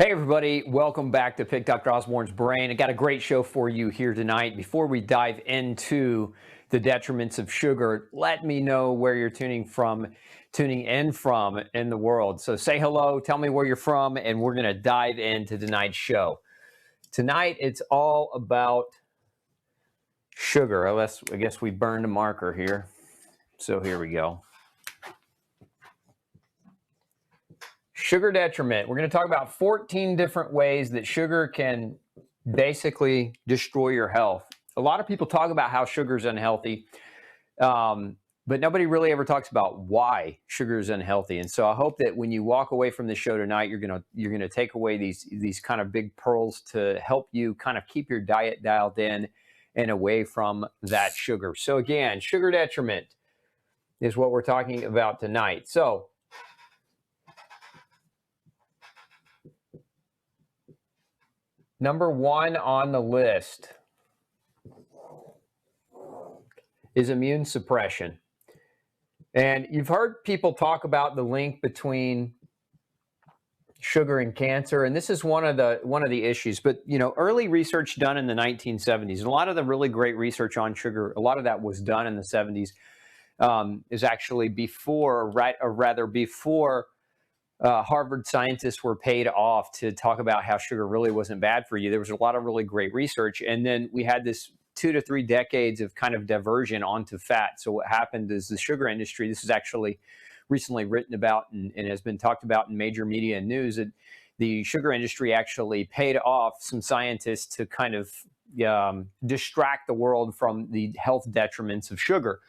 Hey everybody, welcome back to Pick Dr. Osborne's Brain. I got a great show for you here tonight. Before we dive into the detriments of sugar, let me know where you're tuning in from in the world. So say hello, tell me where you're from, and we're gonna dive into tonight's show. Tonight, it's all about sugar. I guess we burned a marker here. So here we go. Sugar detriment. We're going to talk about 14 different ways that sugar can basically destroy your health. A lot of people talk about how sugar is unhealthy, but nobody really ever talks about why sugar is unhealthy. And so I hope that when you walk away from the show tonight, you're going to take away these kind of big pearls to help you kind of keep your diet dialed in and away from that sugar. So again, sugar detriment is what we're talking about tonight. So number one on the list is immune suppression. And you've heard people talk about the link between sugar and cancer, and this is one of the issues. But early research done in the 1970s, and a lot of the really great research on sugar, a lot of that was done in the 70s, is actually before Harvard scientists were paid off to talk about how sugar really wasn't bad for you. There was a lot of really great research. And then we had this 2 to 3 decades of kind of diversion onto fat. So what happened is the sugar industry, this is actually recently written about and has been talked about in major media and news, that the sugar industry actually paid off some scientists to kind of distract the world from the health detriments of sugar.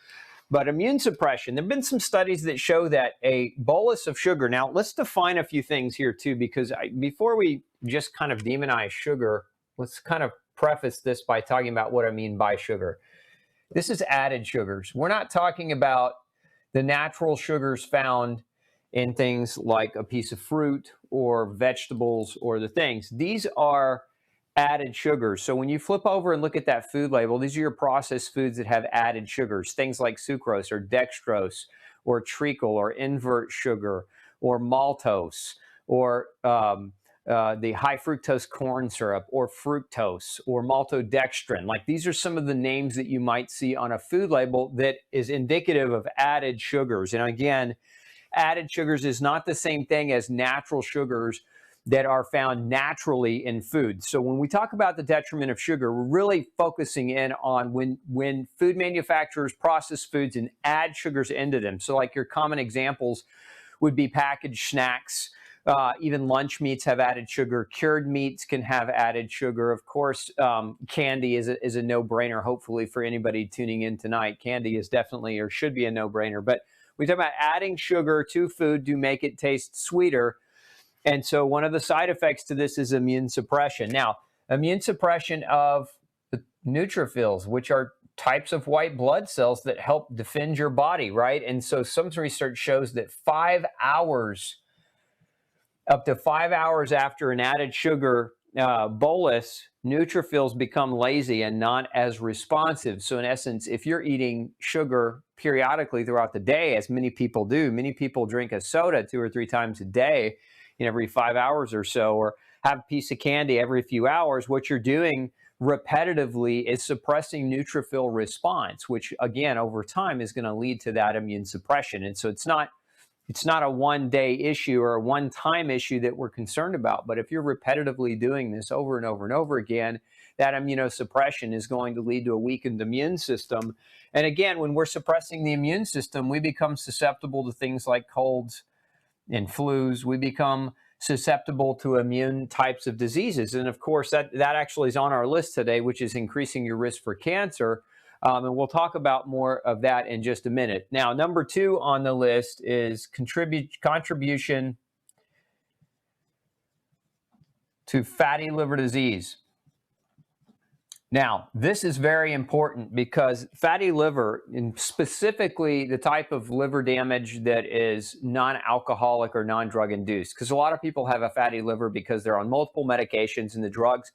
But immune suppression, there have been some studies that show that a bolus of sugar. Now, let's define a few things here too, because before we just kind of demonize sugar, let's kind of preface this by talking about what I mean by sugar. This is added sugars. We're not talking about the natural sugars found in things like a piece of fruit or vegetables or the things. These are added sugars. So when you flip over and look at that food label, these are your processed foods that have added sugars, things like sucrose or dextrose or treacle or invert sugar or maltose or the high fructose corn syrup or fructose or maltodextrin. Like, these are some of the names that you might see on a food label that is indicative of added sugars. And again, added sugars is not the same thing as natural sugars that are found naturally in food. So when we talk about the detriment of sugar, we're really focusing in on when food manufacturers process foods and add sugars into them. So like your common examples would be packaged snacks. Even lunch meats have added sugar. Cured meats can have added sugar. Of course, candy is a no-brainer, hopefully, for anybody tuning in tonight. Candy is definitely or should be a no-brainer. But we talk about adding sugar to food to make it taste sweeter. And so one of the side effects to this is immune suppression. Now, immune suppression of the neutrophils, which are types of white blood cells that help defend your body, right? And so some research shows that up to 5 hours after an added sugar bolus, neutrophils become lazy and not as responsive. So in essence, if you're eating sugar periodically throughout the day, as many people do, many people drink a soda 2 or 3 times a day, every 5 hours or so, or have a piece of candy every few hours, what you're doing repetitively is suppressing neutrophil response, which again, over time is going to lead to that immune suppression. And so it's not a one-day issue or a one-time issue that we're concerned about. But if you're repetitively doing this over and over and over again, that immunosuppression is going to lead to a weakened immune system. And again, when we're suppressing the immune system, we become susceptible to things like colds and flus. We become susceptible to immune types of diseases. And of course, that actually is on our list today, which is increasing your risk for cancer. And we'll talk about more of that in just a minute. Now, number 2 on the list is contribution to fatty liver disease. Now, this is very important because fatty liver, and specifically the type of liver damage that is non-alcoholic or non-drug induced, because a lot of people have a fatty liver because they're on multiple medications and the drugs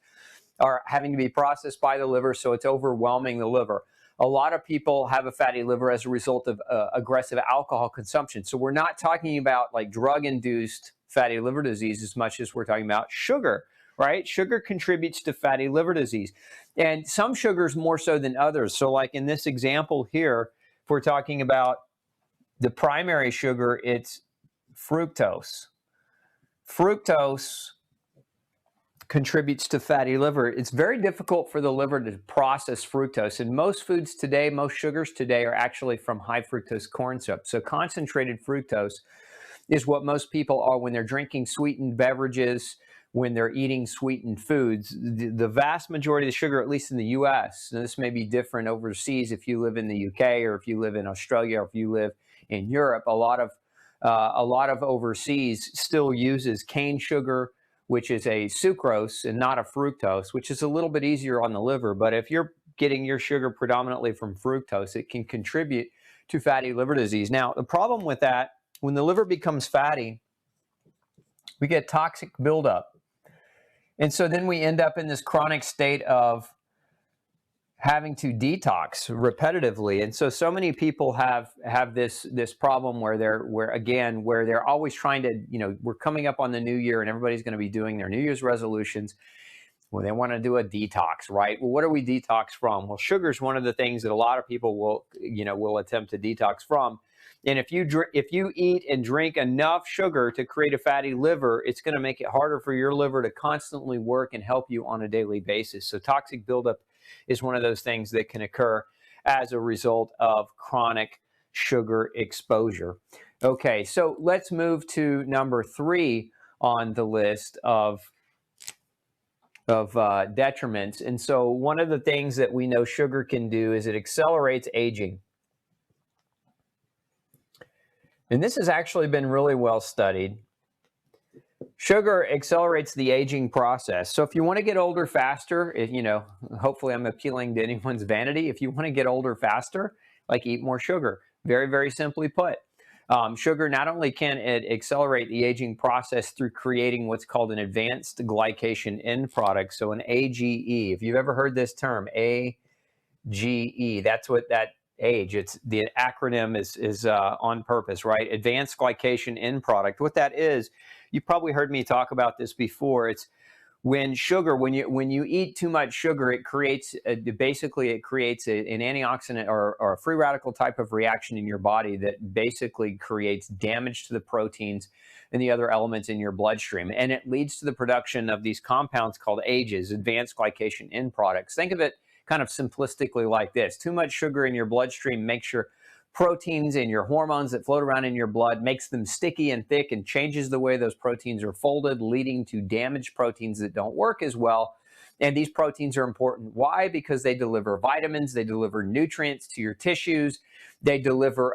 are having to be processed by the liver, so it's overwhelming the liver. A lot of people have a fatty liver as a result of aggressive alcohol consumption. So we're not talking about like drug-induced fatty liver disease as much as we're talking about sugar, right? Sugar contributes to fatty liver disease. And some sugars more so than others. So like in this example here, if we're talking about the primary sugar, it's fructose. Fructose contributes to fatty liver. It's very difficult for the liver to process fructose. And most foods today, most sugars today are actually from high fructose corn syrup. So concentrated fructose is what most people are when they're drinking sweetened beverages, when they're eating sweetened foods. The vast majority of the sugar, at least in the US, and this may be different overseas if you live in the UK or if you live in Australia or if you live in Europe, a lot of overseas still uses cane sugar, which is a sucrose and not a fructose, which is a little bit easier on the liver. But if you're getting your sugar predominantly from fructose, it can contribute to fatty liver disease. Now, the problem with that, when the liver becomes fatty, we get toxic buildup. And so then we end up in this chronic state of having to detox repetitively. And so many people have this problem where they're always trying to, we're coming up on the new year and everybody's going to be doing their New Year's resolutions. Well, they want to do a detox, right? Well, what do we detox from? Well, sugar is one of the things that a lot of people will attempt to detox from. And if you eat and drink enough sugar to create a fatty liver, it's going to make it harder for your liver to constantly work and help you on a daily basis. So toxic buildup is one of those things that can occur as a result of chronic sugar exposure. Okay, so let's move to number 3 on the list of detriments. And so one of the things that we know sugar can do is it accelerates aging. And this has actually been really well studied. Sugar accelerates the aging process. So if you want to get older faster, hopefully I'm appealing to anyone's vanity. If you want to get older faster, eat more sugar. Very, very simply put. Sugar, not only can it accelerate the aging process through creating what's called an advanced glycation end product, so an AGE. If you've ever heard this term, AGE, that's what that age, it's the acronym is on purpose, right? Advanced glycation end product. What that is, you probably heard me talk about this before. It's when you eat too much sugar, it creates an antioxidant or a free radical type of reaction in your body that basically creates damage to the proteins and the other elements in your bloodstream. And it leads to the production of these compounds called AGEs, advanced glycation end products. Think of it kind of simplistically like this. Too much sugar in your bloodstream makes your proteins and your hormones that float around in your blood, makes them sticky and thick and changes the way those proteins are folded, leading to damaged proteins that don't work as well. And these proteins are important. Why? Because they deliver vitamins, they deliver nutrients to your tissues, they deliver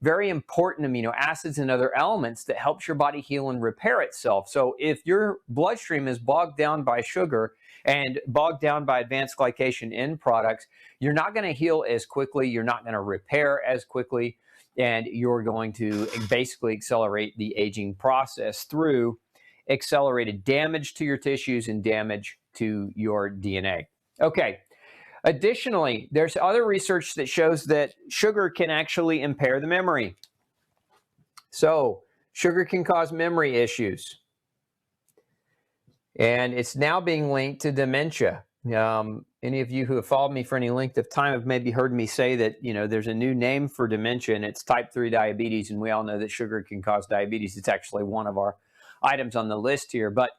very important amino acids and other elements that helps your body heal and repair itself. So if your bloodstream is bogged down by sugar and bogged down by advanced glycation end products, you're not going to heal as quickly, you're not going to repair as quickly, and you're going to basically accelerate the aging process through accelerated damage to your tissues and damage to your DNA. Okay. Additionally, there's other research that shows that sugar can actually impair the memory. So, sugar can cause memory issues. And it's now being linked to dementia. Any of you who have followed me for any length of time have maybe heard me say that, there's a new name for dementia, and it's type 3 diabetes, and we all know that sugar can cause diabetes. It's actually one of our items on the list here. But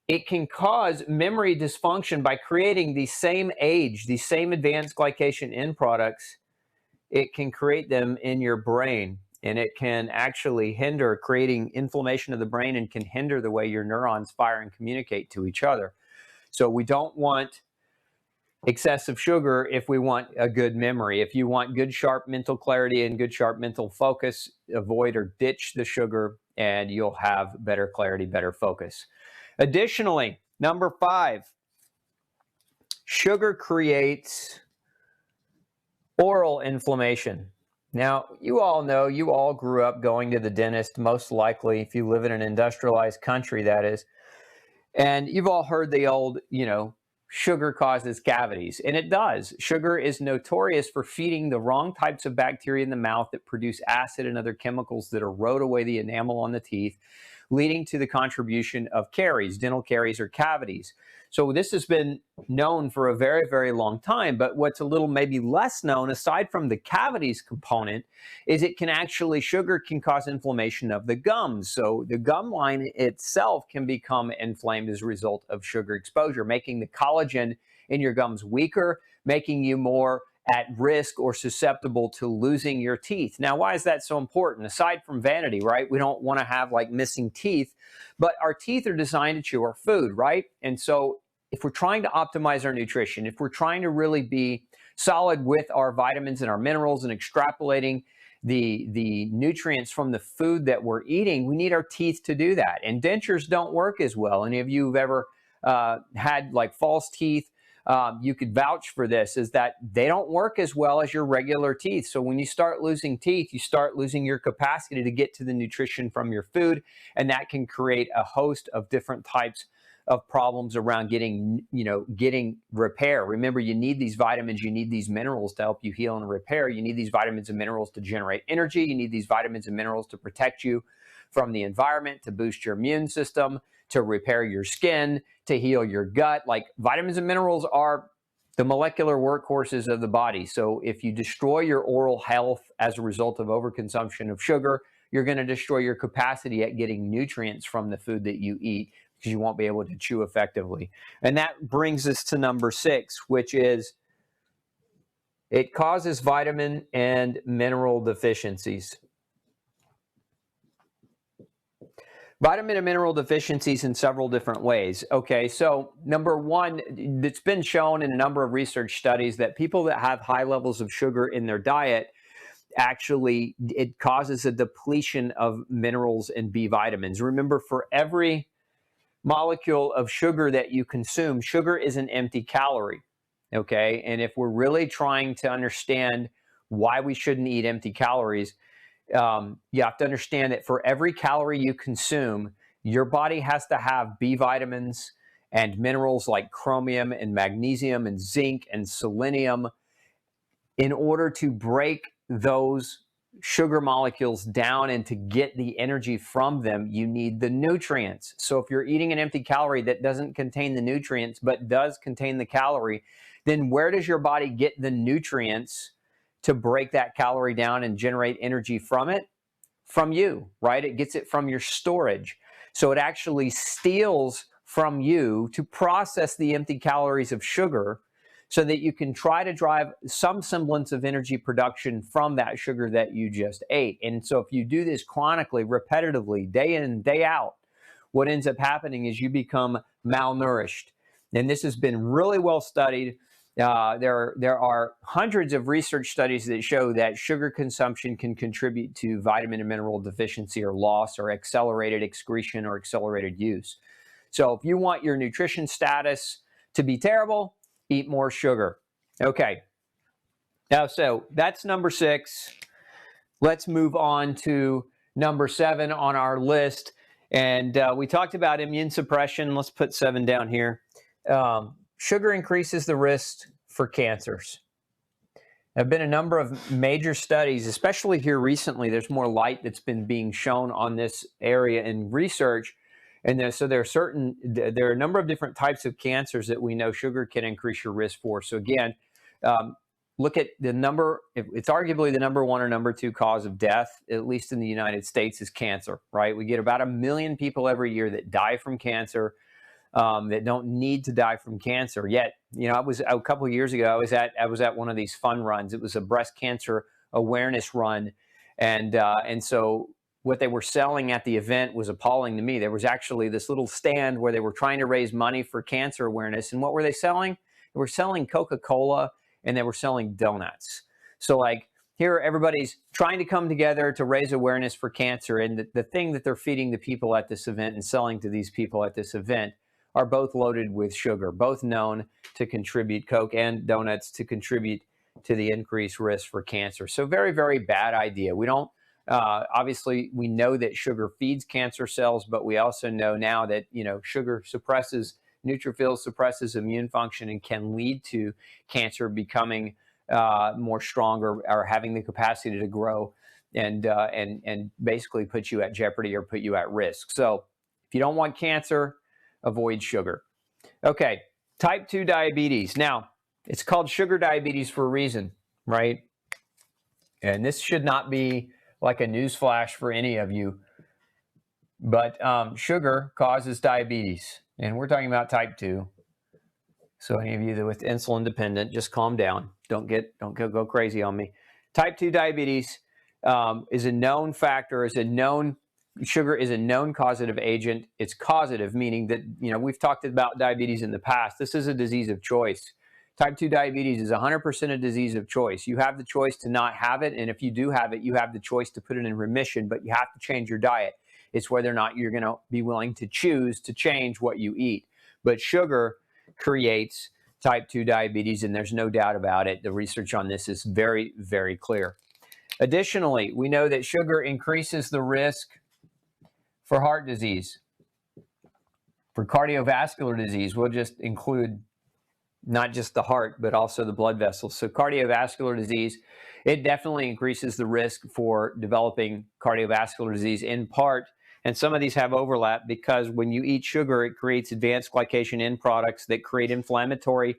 it can cause memory dysfunction by creating the same these same advanced glycation end products. It can create them in your brain, and it can actually hinder creating inflammation of the brain and can hinder the way your neurons fire and communicate to each other. So we don't want excessive sugar if we want a good memory. If you want good, sharp mental clarity and good, sharp mental focus, avoid or ditch the sugar, and you'll have better clarity, better focus. Additionally, number 5, sugar creates oral inflammation. Now, you all know, you all grew up going to the dentist, most likely, if you live in an industrialized country, that is. And you've all heard the old, sugar causes cavities, and it does. Sugar is notorious for feeding the wrong types of bacteria in the mouth that produce acid and other chemicals that erode away the enamel on the teeth, leading to the contribution of caries, dental caries or cavities. So this has been known for a very, very long time, but what's a little maybe less known, aside from the cavities component, is sugar can cause inflammation of the gums. So the gum line itself can become inflamed as a result of sugar exposure, making the collagen in your gums weaker, making you more at risk or susceptible to losing your teeth. Now, why is that so important? Aside from vanity, right? We don't want to have like missing teeth, but our teeth are designed to chew our food, right? And so if we're trying to optimize our nutrition, if we're trying to really be solid with our vitamins and our minerals and extrapolating the nutrients from the food that we're eating, we need our teeth to do that. And dentures don't work as well. Any of you who've ever had like false teeth, you could vouch for this, is that they don't work as well as your regular teeth. So when you start losing teeth, you start losing your capacity to get to the nutrition from your food, and that can create a host of different types of problems around getting repair. Remember, you need these vitamins, you need these minerals to help you heal and repair. You need these vitamins and minerals to generate energy. You need these vitamins and minerals to protect you from the environment, to boost your immune system, to repair your skin, to heal your gut. Like, vitamins and minerals are the molecular workhorses of the body. So if you destroy your oral health as a result of overconsumption of sugar, you're going to destroy your capacity at getting nutrients from the food that you eat, because you won't be able to chew effectively. And that brings us to number 6, which is it causes vitamin and mineral deficiencies. Vitamin and mineral deficiencies in several different ways. Okay, so number one, it's been shown in a number of research studies that people that have high levels of sugar in their diet, actually, it causes a depletion of minerals and B vitamins. Remember, for every molecule of sugar that you consume, sugar is an empty calorie, okay? And if we're really trying to understand why we shouldn't eat empty calories, you have to understand that for every calorie you consume, your body has to have B vitamins and minerals like chromium and magnesium and zinc and selenium. In order to break those sugar molecules down and to get the energy from them, you need the nutrients. So if you're eating an empty calorie that doesn't contain the nutrients but does contain the calorie, then where does your body get the nutrients to break that calorie down and generate energy from it? From you, right? It gets it from your storage. So it actually steals from you to process the empty calories of sugar, so that you can try to drive some semblance of energy production from that sugar that you just ate. And so if you do this chronically, repetitively, day in, day out, what ends up happening is you become malnourished. And this has been really well studied. There are hundreds of research studies that show that sugar consumption can contribute to vitamin and mineral deficiency or loss, or accelerated excretion or accelerated use. So if you want your nutrition status to be terrible, eat more sugar. Okay. Now, so that's number 6. Let's move on to number 7 on our list. And we talked about immune suppression. Let's put 7 down here. Sugar increases the risk for cancers. There have been a number of major studies, especially here recently. There's more light that's been being shown on this area in research. And so there are a number of different types of cancers that we know sugar can increase your risk for. So again, look at the number. It's arguably the number 1 or number 2 cause of death, at least in the United States, is cancer, right? We get about 1 million people every year that die from cancer, that don't need to die from cancer. Yet, I was a couple of years ago, I was at one of these fun runs. It was a breast cancer awareness run. And so what they were selling at the event was appalling to me. There was actually this little stand where they were trying to raise money for cancer awareness. And what were they selling? They were selling Coca-Cola, and they were selling donuts. So like, here everybody's trying to come together to raise awareness for cancer. And the thing that they're feeding the people at this event and selling to these people at this event are both loaded with sugar, both known to contribute, Coke and donuts, to contribute to the increased risk for cancer. So very, very bad idea. We don't, obviously, we know that sugar feeds cancer cells, but we also know now that, sugar suppresses neutrophils, suppresses immune function, and can lead to cancer becoming more stronger or having the capacity to grow and basically put you at jeopardy or put you at risk. So if you don't want cancer, avoid sugar. Okay, type 2 diabetes. Now, it's called sugar diabetes for a reason, right? And this should not be like a news flash for any of you, but sugar causes diabetes, and we're talking about type 2. So any of you that with insulin dependent, just calm down. Don't go crazy on me. Type 2 diabetes is a known factor, sugar is a known causative agent. It's causative, meaning that, we've talked about diabetes in the past. This is a disease of choice. Type 2 diabetes is 100% a disease of choice. You have the choice to not have it, and if you do have it, you have the choice to put it in remission, but you have to change your diet. It's whether or not you're going to be willing to choose to change what you eat. But sugar creates type 2 diabetes, and there's no doubt about it. The research on this is very, very clear. Additionally, we know that sugar increases the risk for heart disease. For cardiovascular disease, we'll just include not just the heart, but also the blood vessels. So cardiovascular disease, it definitely increases the risk for developing cardiovascular disease in part. And some of these have overlap because when you eat sugar, it creates advanced glycation end products that create inflammatory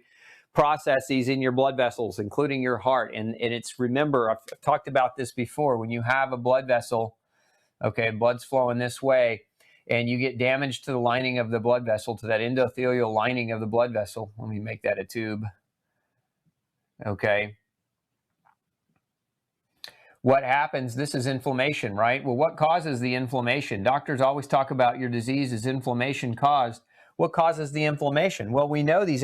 processes in your blood vessels, including your heart. And it's, remember, I've talked about this before, when you have a blood vessel, okay, blood's flowing this way, and you get damage to the lining of the blood vessel, to that endothelial lining of the blood vessel. Let me make that a tube. Okay. What happens? This is inflammation, right? Well, what causes the inflammation? Doctors always talk about your disease is inflammation caused. What causes the inflammation? Well, we know these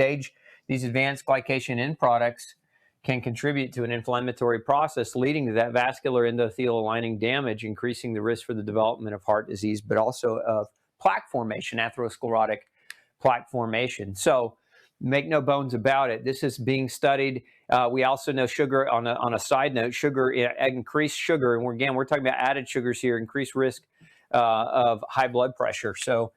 advanced glycation end products can contribute to an inflammatory process leading to that vascular endothelial lining damage, increasing the risk for the development of heart disease, but also of plaque formation, atherosclerotic plaque formation. So make no bones about it. This is being studied. We also know sugar, on a side note, increased sugar, and we're talking about added sugars here, increased risk of high blood pressure. So,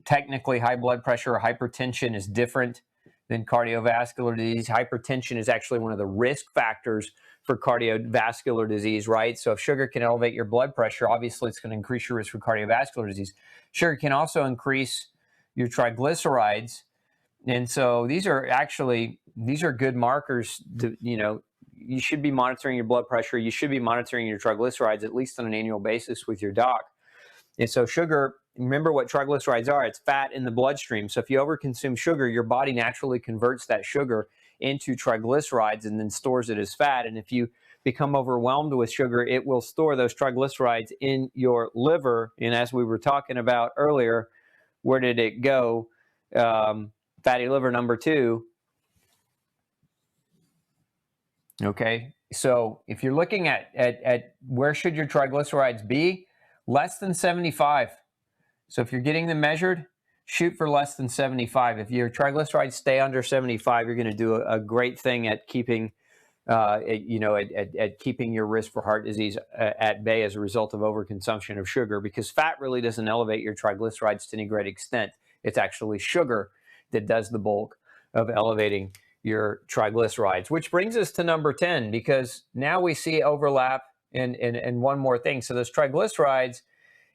technically high blood pressure or hypertension is different than cardiovascular disease. Hypertension is actually one of the risk factors for cardiovascular disease, right? So if sugar can elevate your blood pressure, obviously it's going to increase your risk for cardiovascular disease. Sugar can also increase your triglycerides. And so these are good markers to, you should be monitoring your blood pressure. You should be monitoring your triglycerides at least on an annual basis with your doc. And so sugar, remember what triglycerides are. It's fat in the bloodstream. So if you overconsume sugar, your body naturally converts that sugar into triglycerides and then stores it as fat. And if you become overwhelmed with sugar, it will store those triglycerides in your liver. And as we were talking about earlier, where did it go? Fatty liver number 2. Okay, so if you're looking at where should your triglycerides be, less than 75. So if you're getting them measured, shoot for less than 75. If your triglycerides stay under 75, you're going to do a great thing at keeping, at keeping your risk for heart disease at bay as a result of overconsumption of sugar, because fat really doesn't elevate your triglycerides to any great extent. It's actually sugar that does the bulk of elevating your triglycerides, which brings us to number 10, because now we see overlap in one more thing. So those triglycerides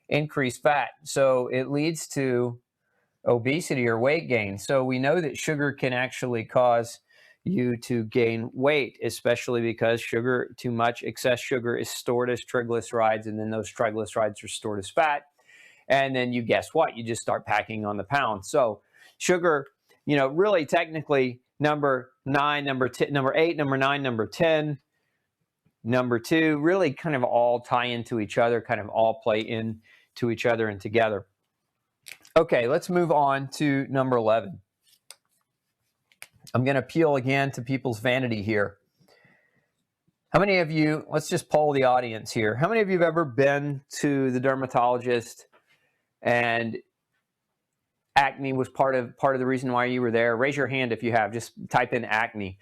increase fat. So it leads to obesity or weight gain. So we know that sugar can actually cause you to gain weight, especially because sugar, too much excess sugar is stored as triglycerides, and then those triglycerides are stored as fat. And then you guess what? You just start packing on the pounds. So sugar, really technically number 9, number 8, number 9, number 10, number 2, really kind of all tie into each other, kind of all play into each other and together. Okay, let's move on to number 11. I'm going to appeal again to people's vanity here. How many of you, let's just poll the audience here. How many of you have ever been to the dermatologist and acne was part of the reason why you were there? Raise your hand if you have. Just type in acne.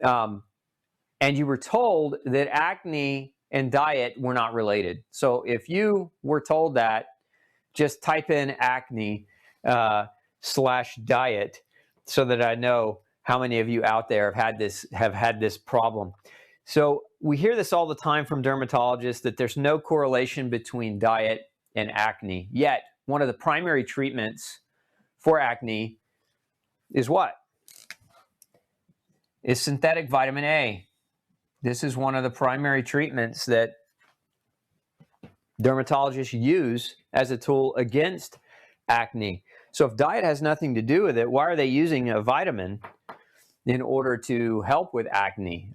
And you were told that acne and diet were not related. So if you were told that, just type in acne diet so that I know how many of you out there have had this problem. So we hear this all the time from dermatologists that there's no correlation between diet and acne. Yet, one of the primary treatments for acne is what? Is synthetic vitamin A. This is one of the primary treatments that dermatologists use as a tool against acne. So if diet has nothing to do with it, why are they using a vitamin in order to help with acne?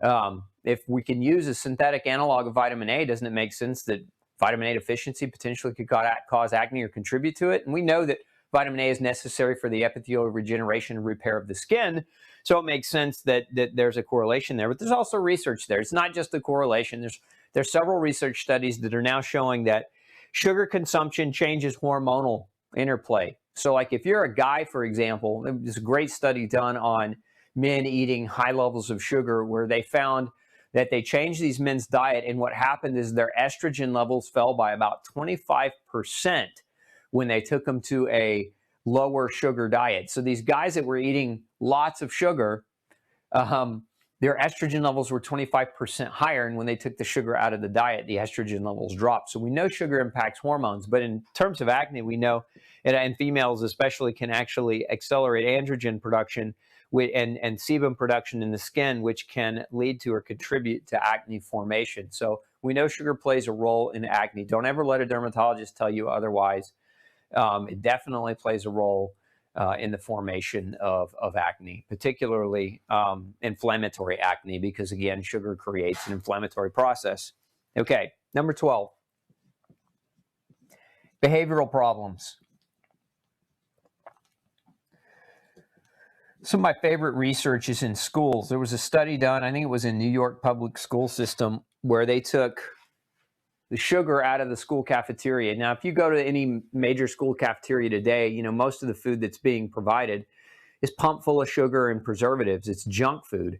If we can use a synthetic analog of vitamin A, doesn't it make sense that vitamin A deficiency potentially could cause acne or contribute to it? And we know that vitamin A is necessary for the epithelial regeneration and repair of the skin. So it makes sense that there's a correlation there. But there's also research there. It's not just a correlation. There's several research studies that are now showing that sugar consumption changes hormonal interplay. So like if you're a guy, for example, there's a great study done on men eating high levels of sugar where they found that they changed these men's diet, and what happened is their estrogen levels fell by about 25% when they took them to a lower sugar diet. So these guys that were eating lots of sugar, their estrogen levels were 25% higher, and when they took the sugar out of the diet, the estrogen levels dropped. So we know sugar impacts hormones, but in terms of acne, we know, and females especially, can actually accelerate androgen production and sebum production in the skin, which can lead to or contribute to acne formation. So we know sugar plays a role in acne. Don't ever let a dermatologist tell you otherwise. It definitely plays a role in the formation of acne, particularly inflammatory acne, because again, sugar creates an inflammatory process. Okay, number 12, behavioral problems. Some of my favorite research is in schools. There was a study done, I think it was in New York public school system, where they took the sugar out of the school cafeteria. Now, if you go to any major school cafeteria today, you know, most of the food that's being provided is pumped full of sugar and preservatives. It's junk food.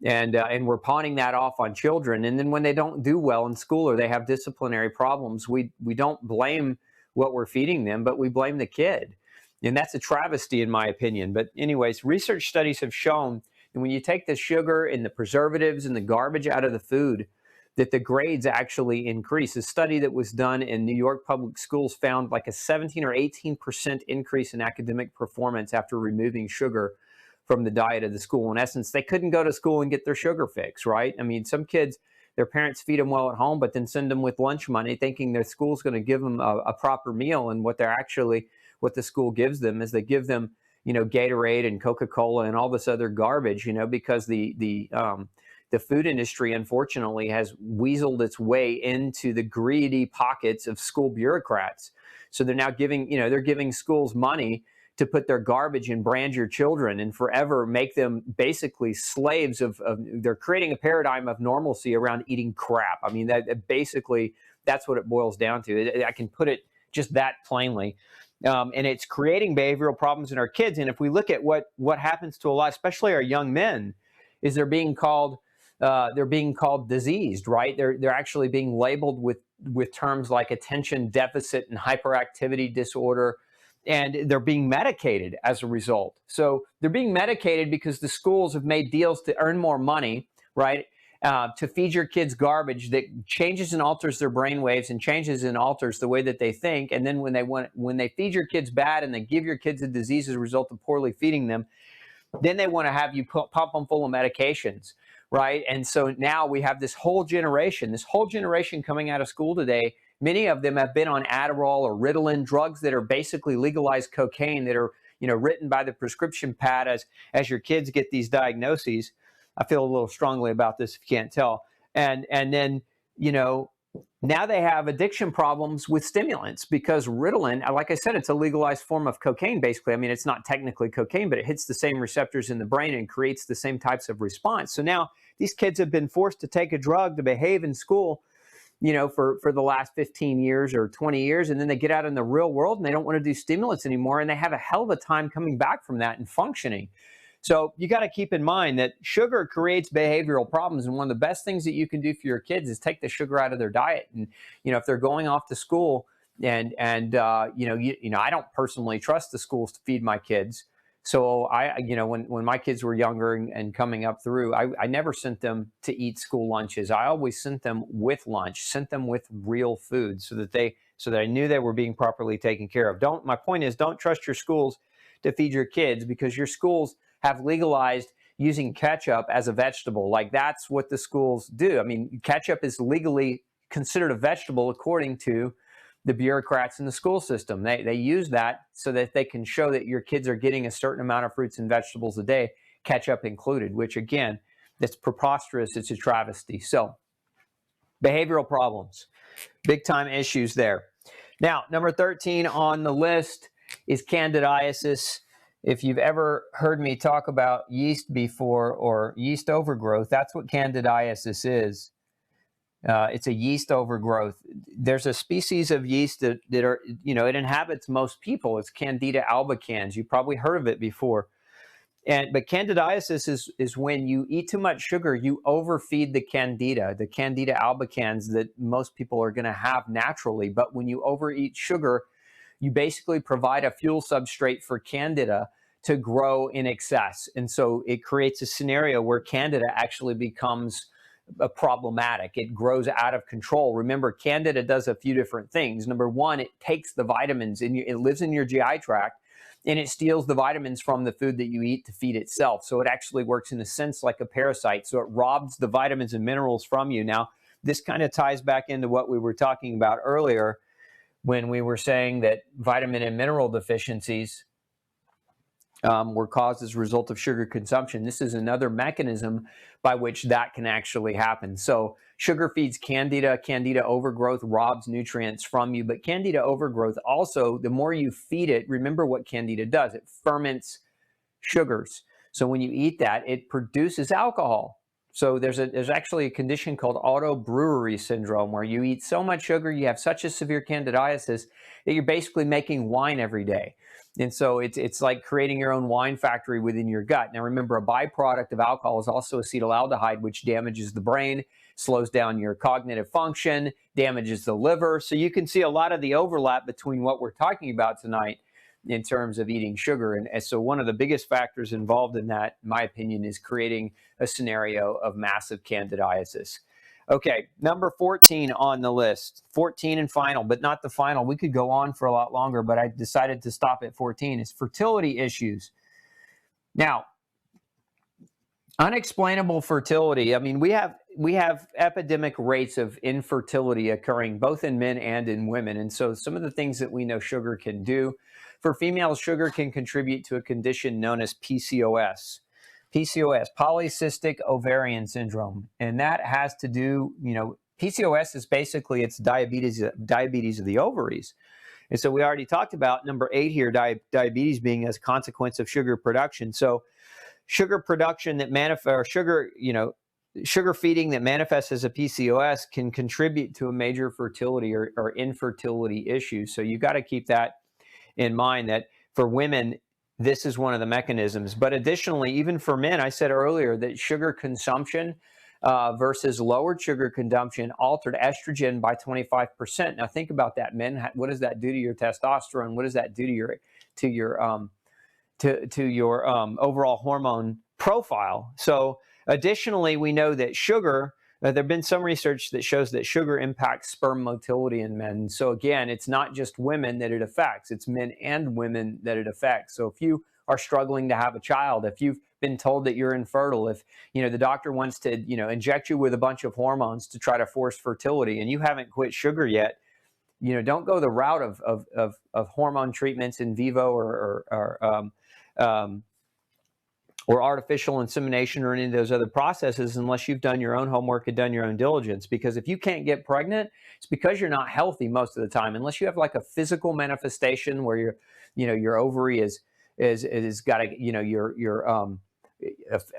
And we're pawning that off on children. And then when they don't do well in school or they have disciplinary problems, we don't blame what we're feeding them, but we blame the kid. And that's a travesty, in my opinion. But anyways, research studies have shown that when you take the sugar and the preservatives and the garbage out of the food, that the grades actually increase. A study that was done in New York public schools found like a 17 or 18% increase in academic performance after removing sugar from the diet of the school. In essence, they couldn't go to school and get their sugar fix, right? I mean, some kids, their parents feed them well at home, but then send them with lunch money thinking their school's going to give them a proper meal. And what the school gives them is they give them, you know, Gatorade and Coca-Cola and all this other garbage, you know, because the food industry, unfortunately, has weaseled its way into the greedy pockets of school bureaucrats. So they're now giving schools money to put their garbage and brand your children and forever make them basically slaves they're creating a paradigm of normalcy around eating crap. I mean, that's what it boils down to. I can put it just that plainly. And it's creating behavioral problems in our kids. And if we look at what happens to a lot, especially our young men, is they're being called diseased, right? They're actually being labeled with terms like attention deficit and hyperactivity disorder, and they're being medicated as a result. So they're being medicated because the schools have made deals to earn more money, right? To feed your kids garbage that changes and alters their brain waves and changes and alters the way that they think. And then when they feed your kids bad and they give your kids a disease as a result of poorly feeding them, then they want to have you pump them full of medications, right? And so now we have this whole generation coming out of school today. Many of them have been on Adderall or Ritalin, drugs that are basically legalized cocaine that are, you know, written by the prescription pad as your kids get these diagnoses. I feel a little strongly about this if you can't tell. And then, you know, now they have addiction problems with stimulants because Ritalin, like I said, it's a legalized form of cocaine, basically. I mean, it's not technically cocaine, but it hits the same receptors in the brain and creates the same types of response. So now these kids have been forced to take a drug to behave in school, you know, for the last 15 years or 20 years. And then they get out in the real world and they don't want to do stimulants anymore. And they have a hell of a time coming back from that and functioning. So you got to keep in mind that sugar creates behavioral problems. And one of the best things that you can do for your kids is take the sugar out of their diet. And, you know, if they're going off to school, I don't personally trust the schools to feed my kids. So when my kids were younger and coming up through, I never sent them to eat school lunches. I always sent them with lunch, sent them with real food so that I knew they were being properly taken care of. My point is, don't trust your schools to feed your kids, because your schools have legalized using ketchup as a vegetable. Like, that's what the schools do. I mean, ketchup is legally considered a vegetable according to the bureaucrats in the school system. They use that so that they can show that your kids are getting a certain amount of fruits and vegetables a day, ketchup included, which, again, that's preposterous. It's a travesty. So, behavioral problems, big time issues there. Now, number 13 on the list is candidiasis. If you've ever heard me talk about yeast before, or yeast overgrowth, that's what candidiasis is. It's a yeast overgrowth. There's a species of yeast that are, it inhabits most people. It's Candida albicans. You probably heard of it before. But candidiasis is when you eat too much sugar, you overfeed the Candida albicans that most people are going to have naturally. But when you overeat sugar, you basically provide a fuel substrate for Candida to grow in excess. And so it creates a scenario where Candida actually becomes problematic. It grows out of control. Remember, Candida does a few different things. Number one, it takes the vitamins, and it lives in your GI tract, and it steals the vitamins from the food that you eat to feed itself. So it actually works in a sense like a parasite. So it robs the vitamins and minerals from you. Now, this kind of ties back into what we were talking about earlier when we were saying that vitamin and mineral deficiencies were caused as a result of sugar consumption. This is another mechanism by which that can actually happen. So sugar feeds Candida. Candida overgrowth robs nutrients from you. But Candida overgrowth also, the more you feed it, remember what Candida does. It ferments sugars. So when you eat that, it produces alcohol. So there's actually a condition called auto-brewery syndrome, where you eat so much sugar, you have such a severe candidiasis that you're basically making wine every day. And so it's like creating your own wine factory within your gut. Now, remember, a byproduct of alcohol is also acetaldehyde, which damages the brain, slows down your cognitive function, damages the liver. So you can see a lot of the overlap between what we're talking about tonight in terms of eating sugar. And so one of the biggest factors involved in that, in my opinion, is creating a scenario of massive candidiasis. Okay, number 14 on the list, 14 and final, but not the final. We could go on for a lot longer, but I decided to stop at 14, is fertility issues. Now, unexplainable fertility. I mean, we have epidemic rates of infertility occurring both in men and in women. And so some of the things that we know sugar can do. For females, sugar can contribute to a condition known as PCOS. PCOS, polycystic ovarian syndrome. And that has to do, PCOS is basically, it's diabetes of the ovaries. And so we already talked about number 8 here, diabetes being as a consequence of sugar production. So sugar production that sugar feeding that manifests as a PCOS can contribute to a major fertility or infertility issue. So you got to keep that in mind, that for women, this is one of the mechanisms. But additionally, even for men, I said earlier that sugar consumption versus lowered sugar consumption altered estrogen by 25%. Now think about that, men. What does that do to your testosterone? What does that do to your overall hormone profile? So additionally, we know that sugar, there have been some research that shows that sugar impacts sperm motility in men. So again, it's not just women that it affects, it's men and women that it affects. So if you are struggling to have a child, if you've been told that you're infertile, if the doctor wants to inject you with a bunch of hormones to try to force fertility, and you haven't quit sugar yet, don't go the route of hormone treatments in vivo or artificial insemination or any of those other processes unless you've done your own homework and done your own diligence. Because if you can't get pregnant, it's because you're not healthy most of the time, unless you have like a physical manifestation where your ovary is got a,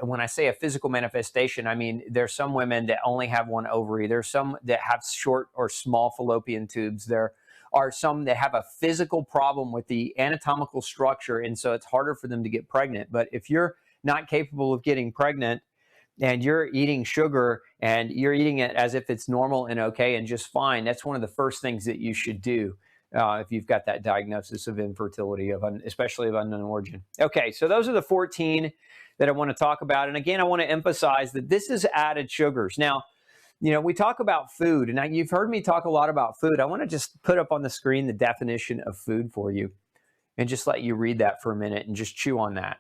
when I say a physical manifestation, I mean, there's some women that only have one ovary. There's some that have short or small fallopian tubes. There are some that have a physical problem with the anatomical structure, and so it's harder for them to get pregnant. But if you're not capable of getting pregnant and you're eating sugar and you're eating it as if it's normal and okay and just fine, that's one of the first things that you should do. if you've got that diagnosis of infertility, especially of unknown origin. Okay, so those are the 14 that I want to talk about. And again, I want to emphasize that this is added sugars. Now, we talk about food, and you've heard me talk a lot about food. I want to just put up on the screen the definition of food for you and just let you read that for a minute and just chew on that.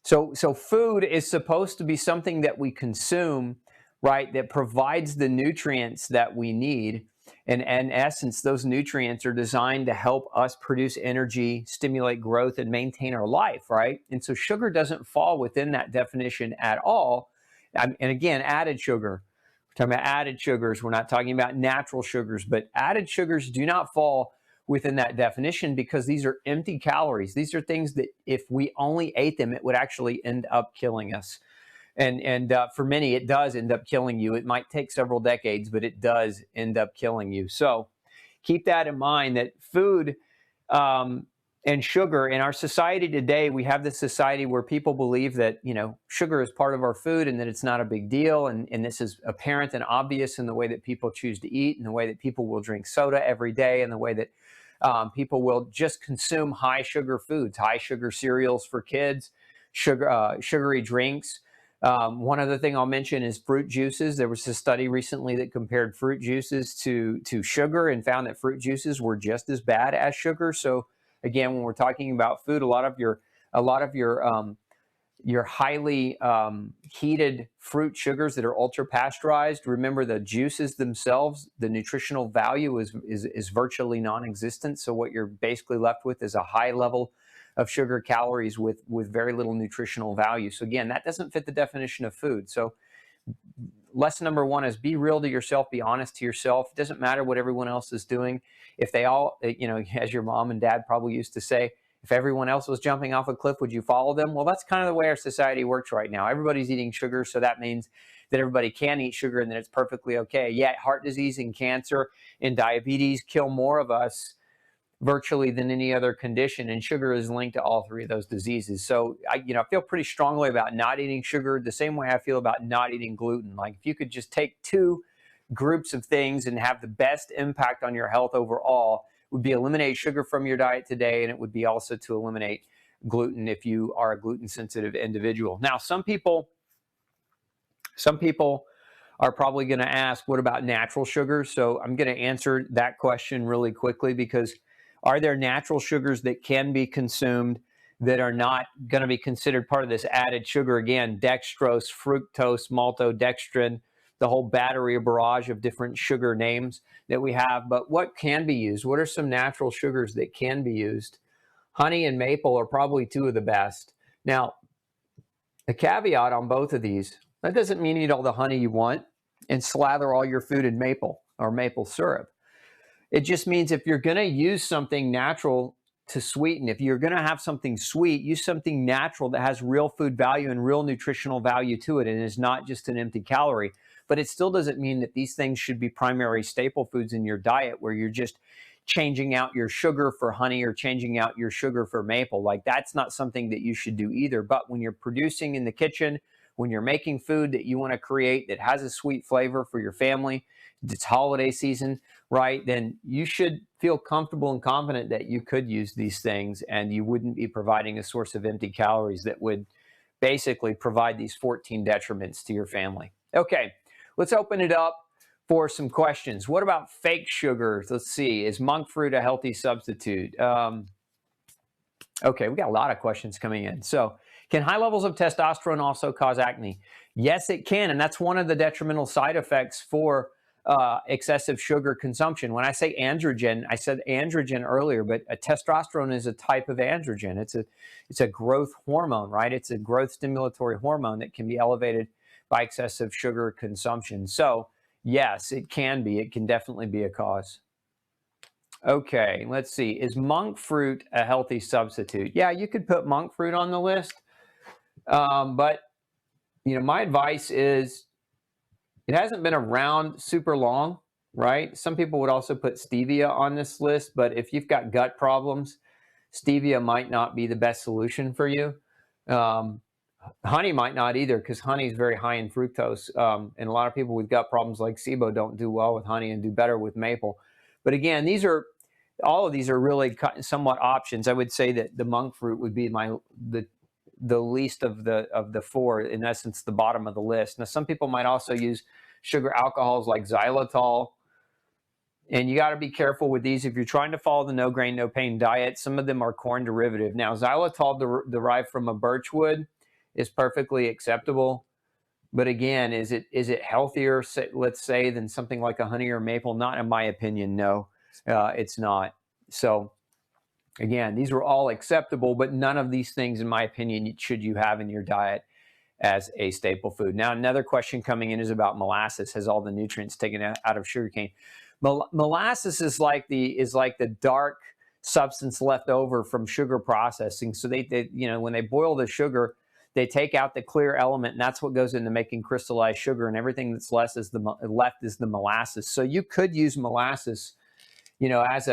So food is supposed to be something that we consume, right, that provides the nutrients that we need. And in essence, those nutrients are designed to help us produce energy, stimulate growth, and maintain our life, right? And so sugar doesn't fall within that definition at all. And again, added sugar. We're talking about added sugars. We're not talking about natural sugars, but added sugars do not fall within that definition because these are empty calories. These are things that if we only ate them, it would actually end up killing us. And for many, it does end up killing you. It might take several decades, but it does end up killing you. So keep that in mind, that food and sugar in our society today, we have this society where people believe that, sugar is part of our food and that it's not a big deal. And this is apparent and obvious in the way that people choose to eat, in the way that people will drink soda every day, in the way that people will just consume high sugar foods, high sugar cereals for kids, sugary drinks. One other thing I'll mention is fruit juices. There was a study recently that compared fruit juices to sugar and found that fruit juices were just as bad as sugar. So again, when we're talking about food, a lot of your highly heated fruit sugars that are ultra pasteurized, remember the juices themselves, the nutritional value is virtually non-existent. So what you're basically left with is a high level of sugar calories with very little nutritional value. So again, that doesn't fit the definition of food. So lesson number one is be real to yourself, be honest to yourself. It doesn't matter what everyone else is doing. If they all, as your mom and dad probably used to say, if everyone else was jumping off a cliff, would you follow them? Well, that's kind of the way our society works right now. Everybody's eating sugar, so that means that everybody can eat sugar and that it's perfectly okay. Yet heart disease and cancer and diabetes kill more of us virtually than any other condition, and sugar is linked to all three of those diseases. So I feel pretty strongly about not eating sugar, the same way I feel about not eating gluten. Like if you could just take two groups of things and have the best impact on your health overall, would be eliminate sugar from your diet today, and it would be also to eliminate gluten if you are a gluten sensitive individual. Now, some people are probably going to ask, what about natural sugars? So I'm going to answer that question really quickly, because are there natural sugars that can be consumed that are not going to be considered part of this added sugar? Again, dextrose, fructose, maltodextrin, the whole battery or barrage of different sugar names that we have. But what can be used? What are some natural sugars that can be used? Honey and maple are probably two of the best. Now, a caveat on both of these, that doesn't mean eat all the honey you want and slather all your food in maple or maple syrup. It just means if you're going to use something natural to sweeten, if you're going to have something sweet, use something natural that has real food value and real nutritional value to it and is not just an empty calorie. But it still doesn't mean that these things should be primary staple foods in your diet where you're just changing out your sugar for honey or changing out your sugar for maple. Like that's not something that you should do either. But when you're producing in the kitchen, when you're making food that you want to create that has a sweet flavor for your family, it's holiday season, right? Then you should feel comfortable and confident that you could use these things and you wouldn't be providing a source of empty calories that would basically provide these 14 detriments to your family. Okay, let's open it up for some questions. What about fake sugars? Let's see. Is monk fruit a healthy substitute? Okay, we got a lot of questions coming in. So, can high levels of testosterone also cause acne? Yes, it can, and that's one of the detrimental side effects for excessive sugar consumption. When I say androgen, I said androgen earlier, but testosterone is a type of androgen. It's a growth hormone, right? It's a growth stimulatory hormone that can be elevated by excessive sugar consumption. So yes, it can be. It can definitely be a cause. Okay, let's see. Is monk fruit a healthy substitute? Yeah, you could put monk fruit on the list, but my advice is it hasn't been around super long, right? Some people would also put stevia on this list, but if you've got gut problems, stevia might not be the best solution for you. Honey might not either, because honey is very high in fructose, and a lot of people with gut problems like SIBO don't do well with honey and do better with maple. But again, all of these are really somewhat options. I would say that the monk fruit would be the least of the four, in essence, the bottom of the list. Now, some people might also use sugar alcohols like xylitol, and you got to be careful with these if you're trying to follow the no grain, no pain diet. Some of them are corn derivative. Now, xylitol derived from a birchwood is perfectly acceptable, but again, is it healthier, let's say, than something like a honey or maple? Not in my opinion. No, it's not. So again, these are all acceptable, but none of these things, in my opinion, should you have in your diet as a staple food. Now, another question coming in is about molasses. Has all the nutrients taken out of sugarcane? Molasses is like the dark substance left over from sugar processing. So they when they boil the sugar, they take out the clear element, and that's what goes into making crystallized sugar. And everything that's left is the molasses. So you could use molasses, as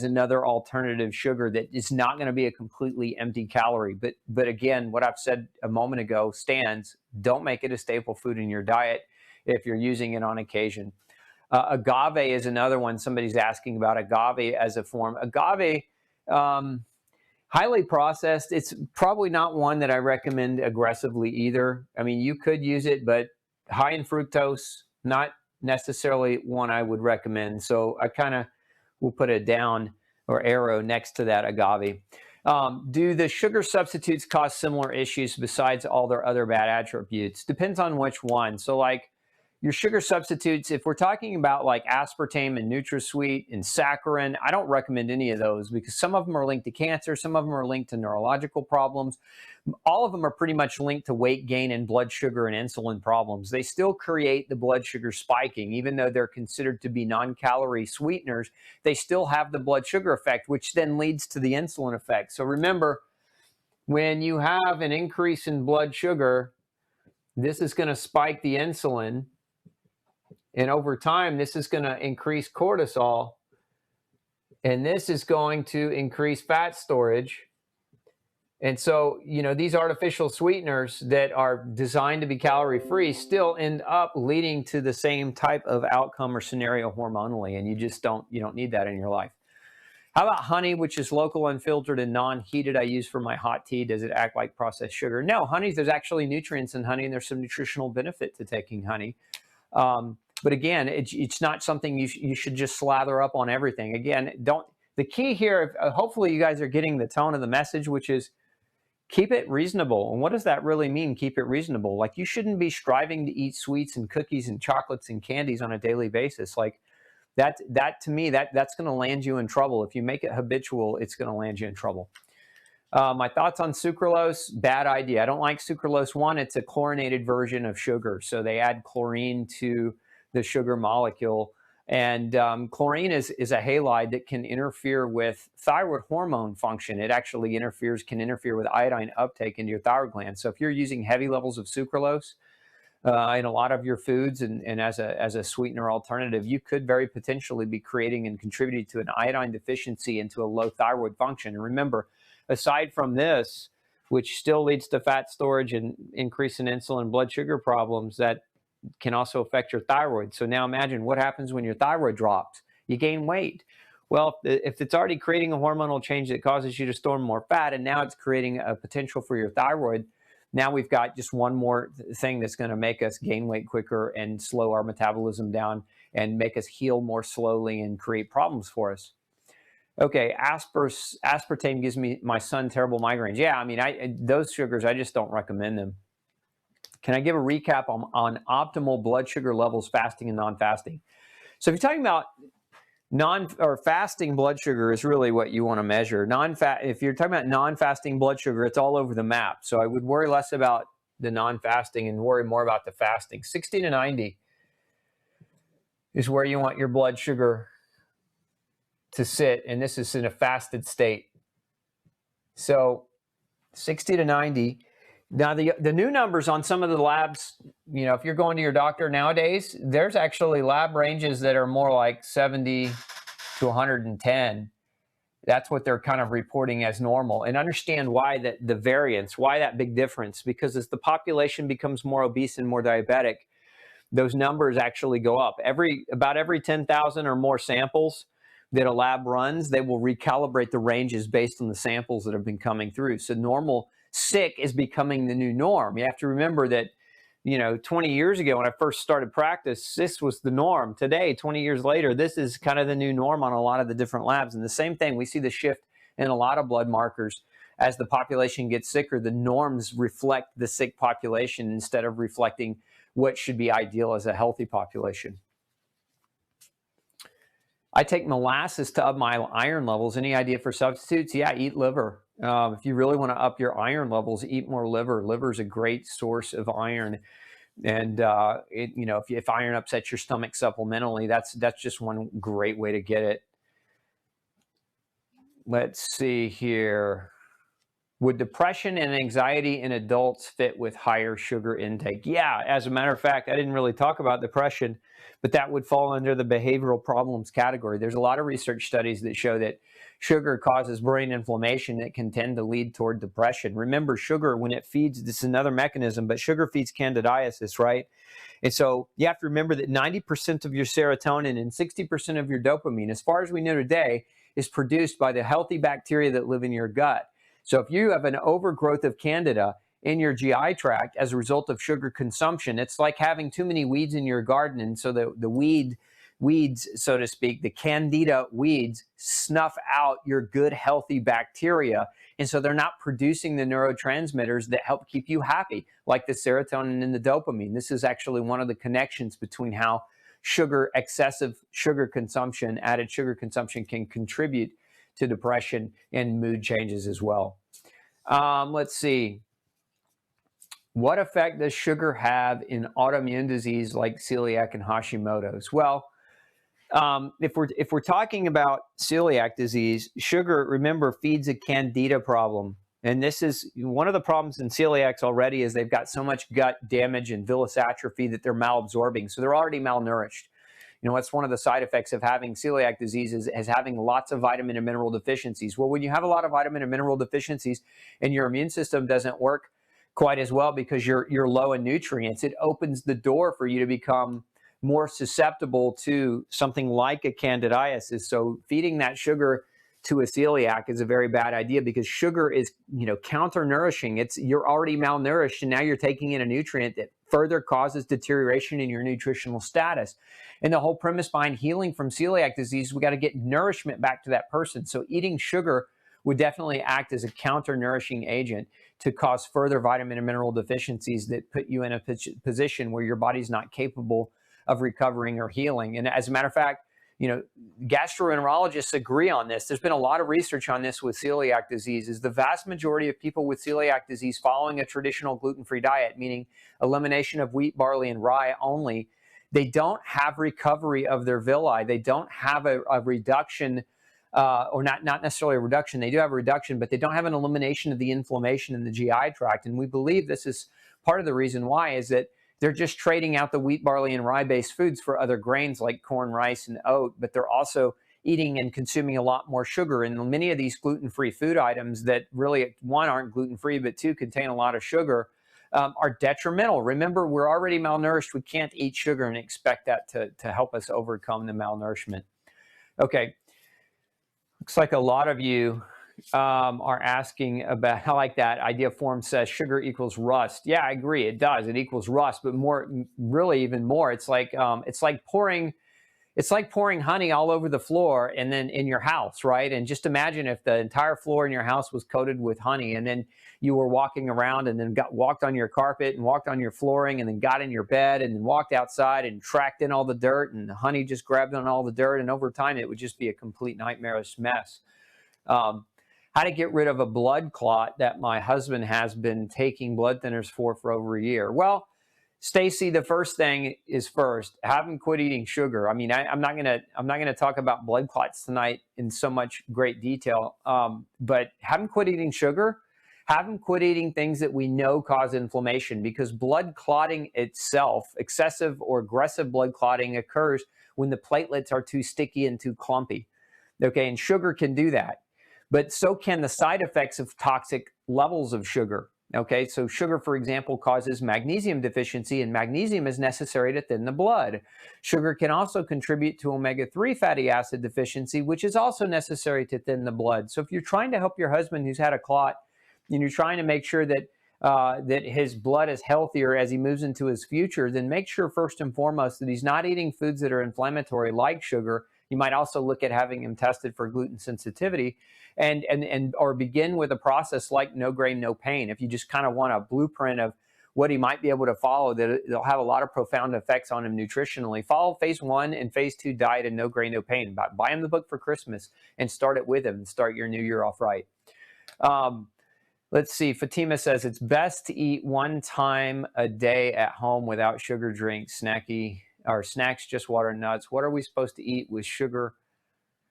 another alternative sugar that is not going to be a completely empty calorie. But again, what I've said a moment ago stands. Don't make it a staple food in your diet if you're using it on occasion. Agave is another one. Somebody's asking about agave as a form. Agave, highly processed. It's probably not one that I recommend aggressively either. I mean, you could use it, but high in fructose, not necessarily one I would recommend. So I kind of will put a down or arrow next to that agave. Do the sugar substitutes cause similar issues besides all their other bad attributes? Depends on which one. So like your sugar substitutes, if we're talking about like aspartame and NutraSweet and saccharin, I don't recommend any of those because some of them are linked to cancer, some of them are linked to neurological problems. All of them are pretty much linked to weight gain and blood sugar and insulin problems. They still create the blood sugar spiking, even though they're considered to be non-calorie sweeteners. They still have the blood sugar effect, which then leads to the insulin effect. So remember, when you have an increase in blood sugar, this is going to spike the insulin. And over time, this is going to increase cortisol. And this is going to increase fat storage. And so, these artificial sweeteners that are designed to be calorie-free still end up leading to the same type of outcome or scenario hormonally. And you don't need that in your life. How about honey, which is local, unfiltered, and non-heated? I use for my hot tea. Does it act like processed sugar? No, there's actually nutrients in honey, and there's some nutritional benefit to taking honey. But again, it's not something you should just slather up on everything. Again, the key here, hopefully you guys are getting the tone of the message, which is keep it reasonable. And what does that really mean, keep it reasonable? Like you shouldn't be striving to eat sweets and cookies and chocolates and candies on a daily basis. Like that to me, that's going to land you in trouble. If you make it habitual, it's going to land you in trouble. My thoughts on sucralose, bad idea. I don't like sucralose. One, it's a chlorinated version of sugar. So they add chlorine to the sugar molecule. And chlorine is a halide that can interfere with thyroid hormone function. It actually can interfere with iodine uptake into your thyroid gland. So if you're using heavy levels of sucralose in a lot of your foods and as a sweetener alternative, you could very potentially be creating and contributing to an iodine deficiency and to a low thyroid function. And remember, aside from this, which still leads to fat storage and increase in insulin blood sugar problems, that can also affect your thyroid. So now imagine what happens when your thyroid drops. You gain weight. Well, if it's already creating a hormonal change that causes you to store more fat, and now it's creating a potential for your thyroid, now we've got just one more thing that's going to make us gain weight quicker and slow our metabolism down and make us heal more slowly and create problems for us. Okay, aspartame gives my son terrible migraines. Yeah, I mean, those sugars, I just don't recommend them. Can I give a recap on optimal blood sugar levels, fasting and non-fasting? So if you're talking about fasting blood sugar is really what you want to measure. If you're talking about non-fasting blood sugar, it's all over the map. So I would worry less about the non-fasting and worry more about the fasting. 60 to 90 is where you want your blood sugar to sit, and this is in a fasted state. So 60 to 90. Now, the new numbers on some of the labs, if you're going to your doctor nowadays, there's actually lab ranges that are more like 70 to 110. That's what they're kind of reporting as normal. And understand why the variance, why that big difference, because as the population becomes more obese and more diabetic, those numbers actually go up. About every 10,000 or more samples that a lab runs, they will recalibrate the ranges based on the samples that have been coming through. So normal sick is becoming the new norm. You have to remember that, 20 years ago when I first started practice, this was the norm. Today, 20 years later, this is kind of the new norm on a lot of the different labs. And the same thing, we see the shift in a lot of blood markers. As the population gets sicker, the norms reflect the sick population instead of reflecting what should be ideal as a healthy population. I take molasses to up my iron levels. Any idea for substitutes? Yeah, eat liver. If you really want to up your iron levels, eat more liver. Liver is a great source of iron. And, if iron upsets your stomach supplementally, that's just one great way to get it. Let's see here. Would depression and anxiety in adults fit with higher sugar intake? Yeah, as a matter of fact, I didn't really talk about depression, but that would fall under the behavioral problems category. There's a lot of research studies that show that sugar causes brain inflammation that can tend to lead toward depression. Remember, sugar, when it feeds, this is another mechanism, but sugar feeds candidiasis, right? And so you have to remember that 90% of your serotonin and 60% of your dopamine, as far as we know today, is produced by the healthy bacteria that live in your gut. So if you have an overgrowth of candida in your GI tract as a result of sugar consumption, it's like having too many weeds in your garden. And so the weeds, so to speak, the candida weeds snuff out your good, healthy bacteria. And so they're not producing the neurotransmitters that help keep you happy, like the serotonin and the dopamine. This is actually one of the connections between how excessive sugar consumption, added sugar consumption can contribute to depression and mood changes as well. Let's see. What effect does sugar have in autoimmune disease like celiac and Hashimoto's? Well, if we're talking about celiac disease, sugar, remember, feeds a candida problem. And this is one of the problems in celiacs already is they've got so much gut damage and villus atrophy that they're malabsorbing. So they're already malnourished. That's one of the side effects of having celiac disease is having lots of vitamin and mineral deficiencies. Well, when you have a lot of vitamin and mineral deficiencies and your immune system doesn't work quite as well because you're low in nutrients, it opens the door for you to become more susceptible to something like a candidiasis. So feeding that sugar to a celiac is a very bad idea because sugar is, counter-nourishing. You're already malnourished and now you're taking in a nutrient that further causes deterioration in your nutritional status. And the whole premise behind healing from celiac disease, we got to get nourishment back to that person. So eating sugar would definitely act as a counter-nourishing agent to cause further vitamin and mineral deficiencies that put you in a position where your body's not capable of recovering or healing. And as a matter of fact, gastroenterologists agree on this. There's been a lot of research on this with celiac disease. Is the vast majority of people with celiac disease following a traditional gluten-free diet, meaning elimination of wheat, barley, and rye only, they don't have recovery of their villi. They don't have a reduction, or not necessarily a reduction. They do have a reduction, but they don't have an elimination of the inflammation in the GI tract. And we believe this is part of the reason why is that they're just trading out the wheat, barley, and rye-based foods for other grains like corn, rice, and oat, but they're also eating and consuming a lot more sugar. And many of these gluten-free food items that really, one, aren't gluten-free, but two, contain a lot of sugar, are detrimental. Remember, we're already malnourished. We can't eat sugar and expect that to help us overcome the malnourishment. Okay, looks like a lot of you are asking about how, like that idea form says sugar equals rust. Yeah, I agree. It does. It equals rust, but really even more. It's like pouring honey all over the floor and then in your house, right? And just imagine if the entire floor in your house was coated with honey and then you were walking around and then walked on your carpet and walked on your flooring and then got in your bed and then walked outside and tracked in all the dirt and the honey just grabbed on all the dirt. And over time, it would just be a complete nightmarish mess. How to get rid of a blood clot that my husband has been taking blood thinners for over a year. Well, Stacy, the first thing is first, have him quit eating sugar. I mean, I'm not gonna talk about blood clots tonight in so much great detail, but have him quit eating sugar. Have him quit eating things that we know cause inflammation, because blood clotting itself, excessive or aggressive blood clotting, occurs when the platelets are too sticky and too clumpy. Okay, and sugar can do that. But so can the side effects of toxic levels of sugar. Okay, so sugar, for example, causes magnesium deficiency, and magnesium is necessary to thin the blood. Sugar can also contribute to omega-3 fatty acid deficiency, which is also necessary to thin the blood. So if you're trying to help your husband who's had a clot, and you're trying to make sure that that his blood is healthier as he moves into his future, then make sure first and foremost that he's not eating foods that are inflammatory like sugar. You might also look at having him tested for gluten sensitivity, and or begin with a process like no grain, no pain. If you just kind of want a blueprint of what he might be able to follow, that it'll have a lot of profound effects on him nutritionally. Follow phase 1 and phase 2 diet and no grain, no pain. Buy him the book for Christmas and start it with him and start your new year off right. Let's see. Fatima says it's best to eat 1 time a day at home without sugar drinks, snacks, just water and nuts. What are we supposed to eat with sugar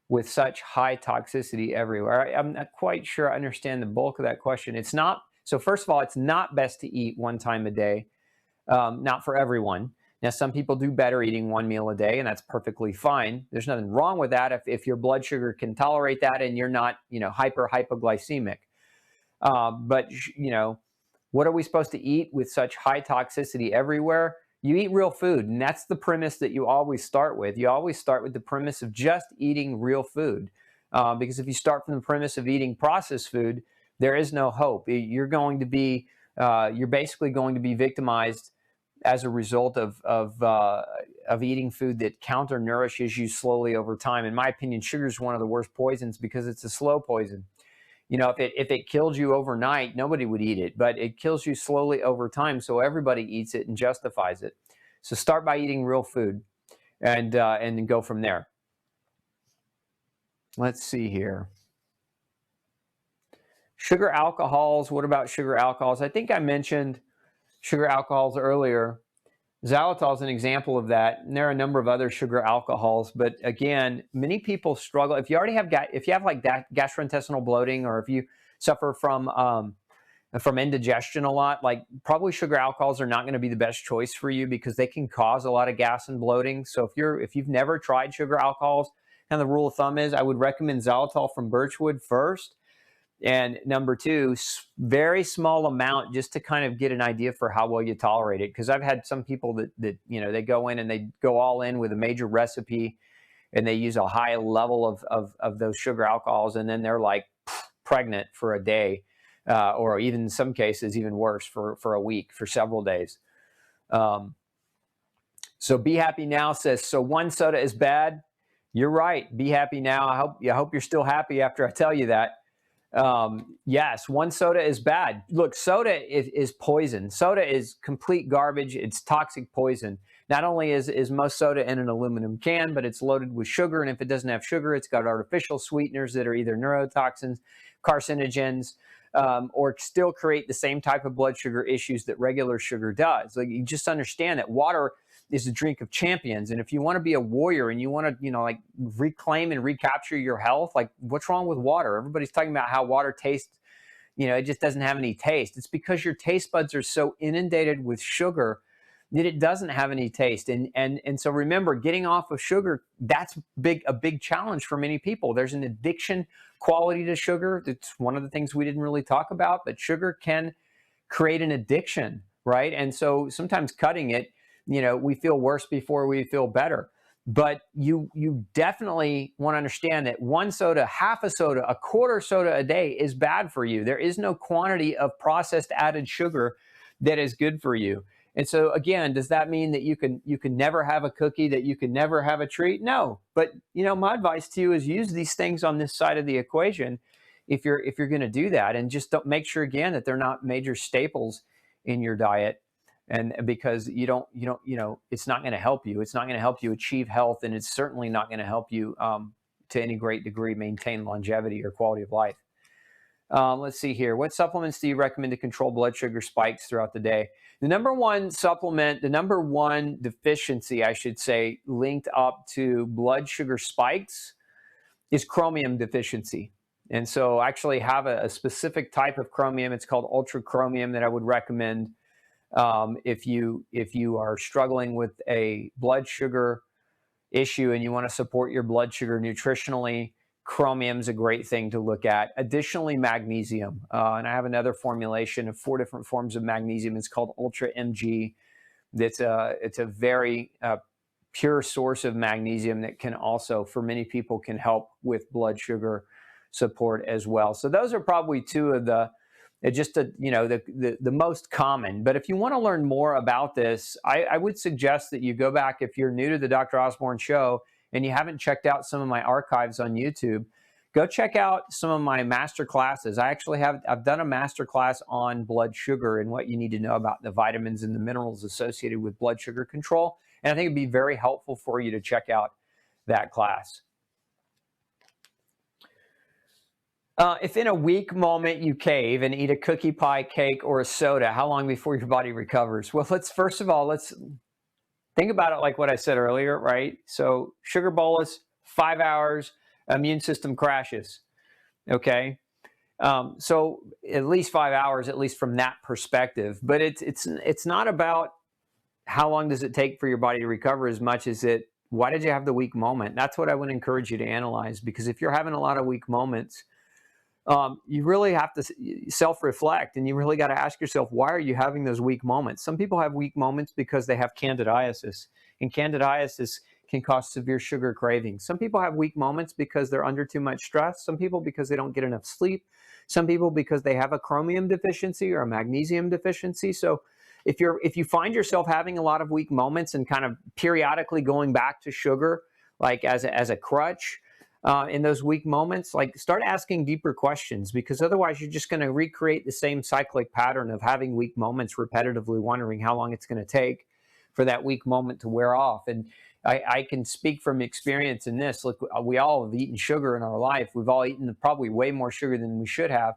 with such high toxicity everywhere? I'm not quite sure I understand the bulk of that question. It's not. So first of all, it's not best to eat 1 time a day, not for everyone. Now, some people do better eating 1 meal a day, and that's perfectly fine. There's nothing wrong with that if your blood sugar can tolerate that and you're not, hypoglycemic. But what are we supposed to eat with such high toxicity everywhere? You eat real food, and that's the premise that you always start with. You always start with the premise of just eating real food, because if you start from the premise of eating processed food, there is no hope. You're basically going to be victimized as a result of eating food that counter-nourishes you slowly over time. In my opinion, sugar is one of the worst poisons because it's a slow poison. If it killed you overnight, nobody would eat it, but it kills you slowly over time, so everybody eats it and justifies it. So start by eating real food, and then go from there. Let's see here. Sugar alcohols. What about sugar alcohols? I think I mentioned sugar alcohols earlier. Xylitol is an example of that, and there are a number of other sugar alcohols. But again, many people struggle. If you already have like gastrointestinal bloating, or if you suffer from indigestion a lot, like probably sugar alcohols are not going to be the best choice for you because they can cause a lot of gas and bloating. So if you've never tried sugar alcohols, kind of the rule of thumb is I would recommend xylitol from birchwood first. And number 2, very small amount, just to kind of get an idea for how well you tolerate it. Because I've had some people that they go in and they go all in with a major recipe, and they use a high level of those sugar alcohols, and then they're like pregnant for a day, or even in some cases even worse for a week, for several days. So Be Happy Now says, so 1 soda is bad. You're right. Be Happy Now. I hope you're still happy after I tell you that. Yes, 1 soda is bad. Look, soda is poison. Soda is complete garbage. It's toxic poison. Not only is most soda in an aluminum can, but it's loaded with sugar. And if it doesn't have sugar, it's got artificial sweeteners that are either neurotoxins, carcinogens, or still create the same type of blood sugar issues that regular sugar does. Like, you just understand that water is a drink of champions. And if you want to be a warrior and you want to, reclaim and recapture your health, like, what's wrong with water? Everybody's talking about how water tastes, it just doesn't have any taste. It's because your taste buds are so inundated with sugar that it doesn't have any taste. And so remember, getting off of sugar, that's a big challenge for many people. There's an addiction quality to sugar. It's one of the things we didn't really talk about, but sugar can create an addiction, right? And so sometimes cutting it, we feel worse before we feel better. But you definitely want to understand that 1 soda, half a soda, a quarter soda a day is bad for you. There is no quantity of processed added sugar that is good for you. And so again, does that mean that you can never have a cookie, that you can never have a treat? No. But my advice to you is use these things on this side of the equation if you're going to do that, and just don't make sure again that they're not major staples in your diet. And because it's not going to help you. It's not going to help you achieve health, and it's certainly not going to help you to any great degree maintain longevity or quality of life. Let's see here. What supplements do you recommend to control blood sugar spikes throughout the day? The number one supplement, the number one deficiency, I should say, linked up to blood sugar spikes is chromium deficiency. And so I actually have a specific type of chromium. It's called ultra chromium that I would recommend if you are struggling with a blood sugar issue and you want to support your blood sugar nutritionally. chromium's a great thing to look at. Additionally, magnesium. And I have another formulation of 4 different forms of magnesium. It's called Ultra MG. It's a very pure source of magnesium that can also, for many people, can help with blood sugar support as well. So those are probably 2 of the the most common. But if you want to learn more about this, I would suggest that you go back, if you're new to the Dr. Osborne Show and you haven't checked out some of my archives on YouTube, go check out some of my master classes. I've done a master class on blood sugar and what you need to know about the vitamins and the minerals associated with blood sugar control. And I think it'd be very helpful for you to check out that class. If in a weak moment you cave and eat a cookie, pie, cake, or a soda, how long before your body recovers? Well, first of all, let's think about it like what I said earlier, right? So sugar bolus, 5 hours, immune system crashes, okay? So at least 5 hours, at least from that perspective. But it's not about how long does it take for your body to recover as much as why did you have the weak moment? That's what I would encourage you to analyze, because if you're having a lot of weak moments, you really have to self-reflect, and you really got to ask yourself, why are you having those weak moments? Some people have weak moments because they have candidiasis, and candidiasis can cause severe sugar cravings. Some people have weak moments because they're under too much stress. Some people because they don't get enough sleep. Some people because they have a chromium deficiency or a magnesium deficiency. So if you find yourself having a lot of weak moments and kind of periodically going back to sugar, like as a crutch, in those weak moments, like start asking deeper questions, because otherwise you're just going to recreate the same cyclic pattern of having weak moments repetitively, wondering how long it's going to take for that weak moment to wear off. And I can speak from experience in this. Look, we all have eaten sugar in our life. We've all eaten probably way more sugar than we should have.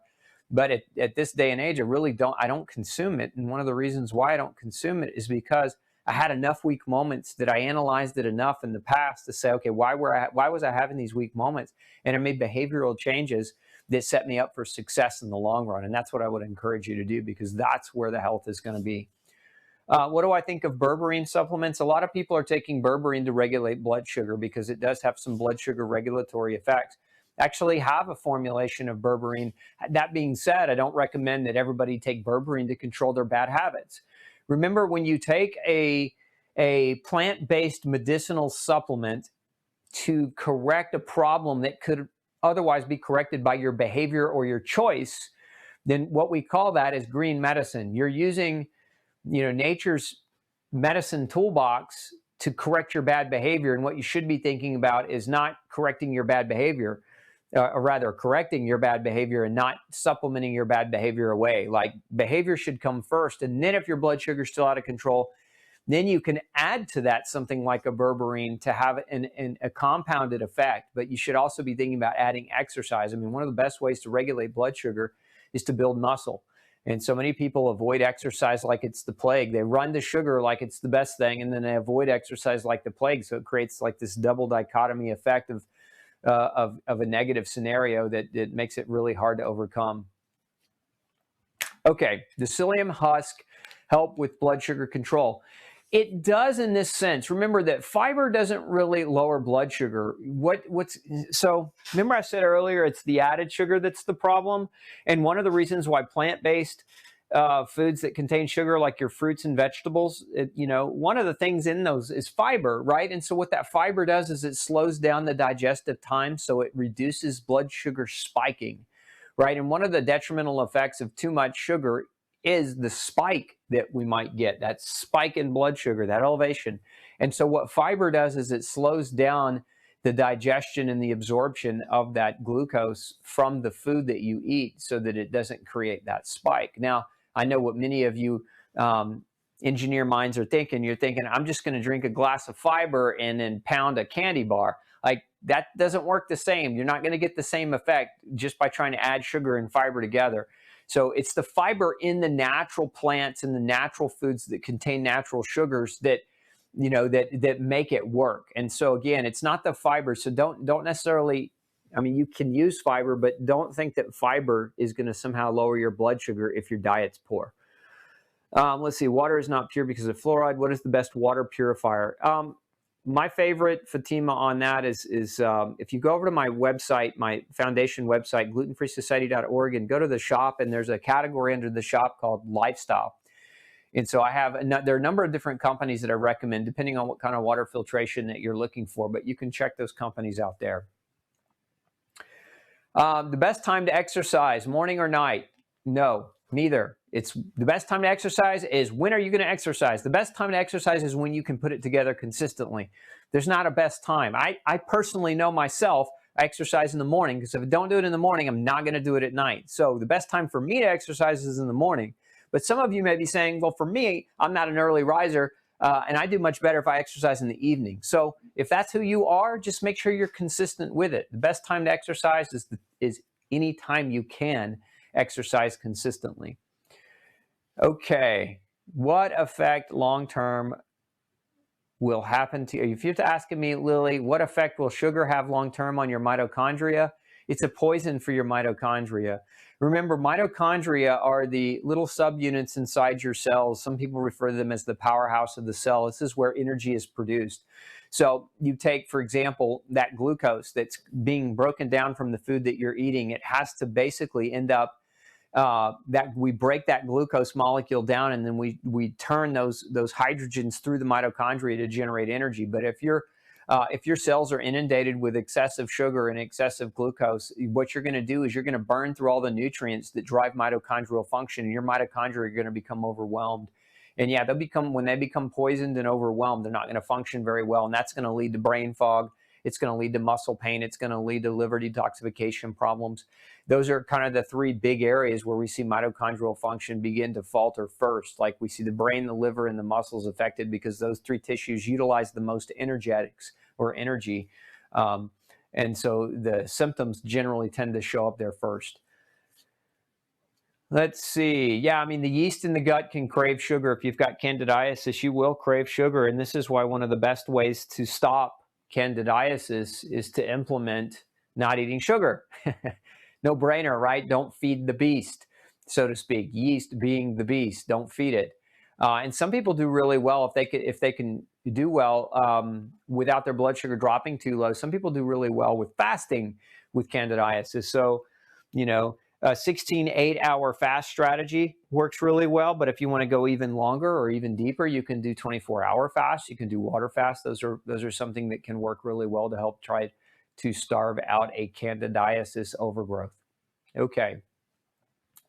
But at this day and age, I don't consume it. And one of the reasons why I don't consume it is because I had enough weak moments that I analyzed it enough in the past to say, okay, why was I having these weak moments? And I made behavioral changes that set me up for success in the long run. And that's what I would encourage you to do, because that's where the health is going to be. What do I think of berberine supplements? A lot of people are taking berberine to regulate blood sugar because it does have some blood sugar regulatory effects. I actually have a formulation of berberine. That being said, I don't recommend that everybody take berberine to control their bad habits. Remember, when you take a plant-based medicinal supplement to correct a problem that could otherwise be corrected by your behavior or your choice, then what we call that is green medicine. You're using, nature's medicine toolbox to correct your bad behavior. And what you should be thinking about is not correcting your bad behavior, or rather correcting your bad behavior and not supplementing your bad behavior away. Like, behavior should come first. And then if your blood sugar is still out of control, then you can add to that something like a berberine to have a compounded effect. But you should also be thinking about adding exercise. I mean, one of the best ways to regulate blood sugar is to build muscle. And so many people avoid exercise like it's the plague. They run to sugar like it's the best thing, and then they avoid exercise like the plague. So it creates like this double dichotomy effect of a negative scenario that makes it really hard to overcome. Okay, does psyllium husk help with blood sugar control? It does in this sense. Remember that fiber doesn't really lower blood sugar. So remember I said earlier, it's the added sugar that's the problem. And one of the reasons why plant-based foods that contain sugar, like your fruits and vegetables, one of the things in those is fiber, right? And so what that fiber does is it slows down the digestive time, so it reduces blood sugar spiking, right? And one of the detrimental effects of too much sugar is the spike that we might get, that spike in blood sugar, that elevation. And so what fiber does is it slows down the digestion and the absorption of that glucose from the food that you eat so that it doesn't create that spike. Now, I know what many of you engineer minds are thinking. You're thinking, I'm just going to drink a glass of fiber and then pound a candy bar. Like, that doesn't work the same. You're not going to get the same effect just by trying to add sugar and fiber together. So it's the fiber in the natural plants and the natural foods that contain natural sugars that make it work. And so again, it's not the fiber. So don't necessarily, I mean, you can use fiber, but don't think that fiber is going to somehow lower your blood sugar if your diet's poor. Let's see, water is not pure because of fluoride. What is the best water purifier? my favorite, Fatima, on that is if you go over to my website, my foundation website, glutenfreesociety.org, and go to the shop, and there's a category under the shop called lifestyle. And so there are a number of different companies that I recommend, depending on what kind of water filtration that you're looking for, but you can check those companies out there. The best time to exercise, morning or night? No, neither. It's the best time to exercise is when are you going to exercise? The best time to exercise is when you can put it together consistently. There's not a best time. I personally know myself, I exercise in the morning, because if I don't do it in the morning, I'm not going to do it at night. So the best time for me to exercise is in the morning. But some of you may be saying, well, for me, I'm not an early riser, and I do much better if I exercise in the evening. So if that's who you are, just make sure you're consistent with it. The best time to exercise is any time you can exercise consistently. Okay, what effect long-term will happen to you? If you have to ask me, Lily, what effect will sugar have long-term on your mitochondria? It's a poison for your mitochondria. Remember, mitochondria are the little subunits inside your cells. Some people refer to them as the powerhouse of the cell. This is where energy is produced. So you take, for example, that glucose that's being broken down from the food that you're eating. It has to basically end up that we break that glucose molecule down, and then we turn those hydrogens through the mitochondria to generate energy. But if your cells are inundated with excessive sugar and excessive glucose, what you're going to do is you're going to burn through all the nutrients that drive mitochondrial function, and your mitochondria are going to become overwhelmed. And yeah, when they become poisoned and overwhelmed, they're not going to function very well, and that's going to lead to brain fog. It's going to lead to muscle pain. It's going to lead to liver detoxification problems. Those are kind of the three big areas where we see mitochondrial function begin to falter first. Like we see the brain, the liver, and the muscles affected because those three tissues utilize the most energetics or energy. And so the symptoms generally tend to show up there first. Let's see. Yeah, I mean, the yeast in the gut can crave sugar. If you've got candidiasis, you will crave sugar. And this is why one of the best ways to stop candidiasis is to implement not eating sugar. No brainer, right? Don't feed the beast, so to speak. Yeast being the beast, don't feed it. And some people do really well if they can do well without their blood sugar dropping too low. Some people do really well with fasting with candidiasis. So, a 16 8-hour fast strategy works really well. But if you want to go even longer or even deeper, you can do 24-hour fast. You can do water fast. Those are something that can work really well to help try to starve out a candidiasis overgrowth. Okay.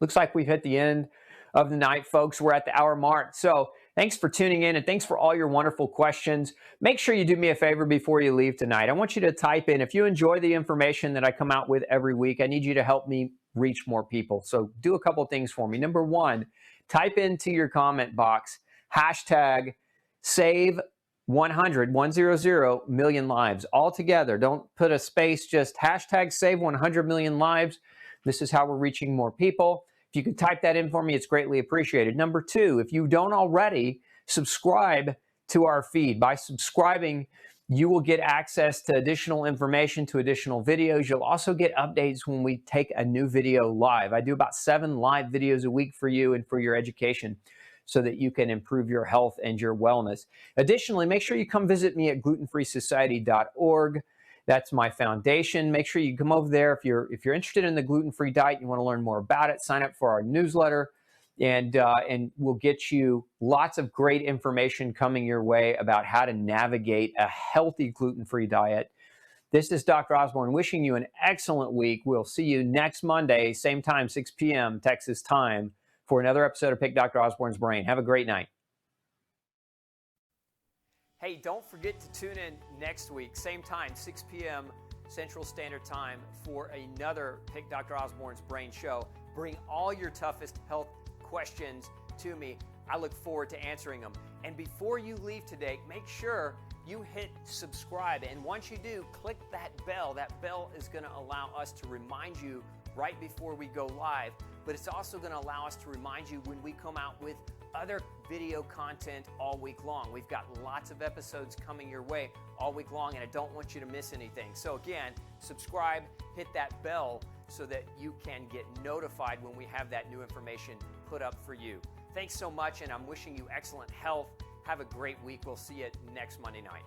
Looks like we've hit the end of the night, folks. We're at the hour mark. So thanks for tuning in, and thanks for all your wonderful questions. Make sure you do me a favor before you leave tonight. I want you to type in, if you enjoy the information that I come out with every week, I need you to help me reach more people. So do a couple of things for me. Number one, type into your comment box, hashtag save 100 million lives all together. Don't put a space, just hashtag save 100 million lives. This is how we're reaching more people. If you could type that in for me, it's greatly appreciated. Number two, if you don't already, subscribe to our feed. By subscribing, you will get access to additional information, to additional videos. You'll also get updates when we take a new video live. I do about 7 live videos a week for you and for your education, so that you can improve your health and your wellness. Additionally, make sure you come visit me at glutenfreesociety.org. That's my foundation. Make sure you come over there if you're interested in the gluten-free diet, you want to learn more about it, sign up for our newsletter, and we'll get you lots of great information coming your way about how to navigate a healthy gluten-free diet. This is Dr. Osborne wishing you an excellent week. We'll see you next Monday, same time, 6 p.m. Texas time, for another episode of Pick Dr. Osborne's Brain. Have a great night. Hey, don't forget to tune in next week, same time, 6 p.m. Central Standard Time, for another Pick Dr. Osborne's Brain show. Bring all your toughest health questions to me. I look forward to answering them. And before you leave today, make sure you hit subscribe. And once you do, click that bell. That bell is going to allow us to remind you right before we go live. But it's also going to allow us to remind you when we come out with other video content all week long. We've got lots of episodes coming your way all week long, and I don't want you to miss anything. So again, subscribe, hit that bell so that you can get notified when we have that new information put up for you. Thanks so much, and I'm wishing you excellent health. Have a great week. We'll see you next Monday night.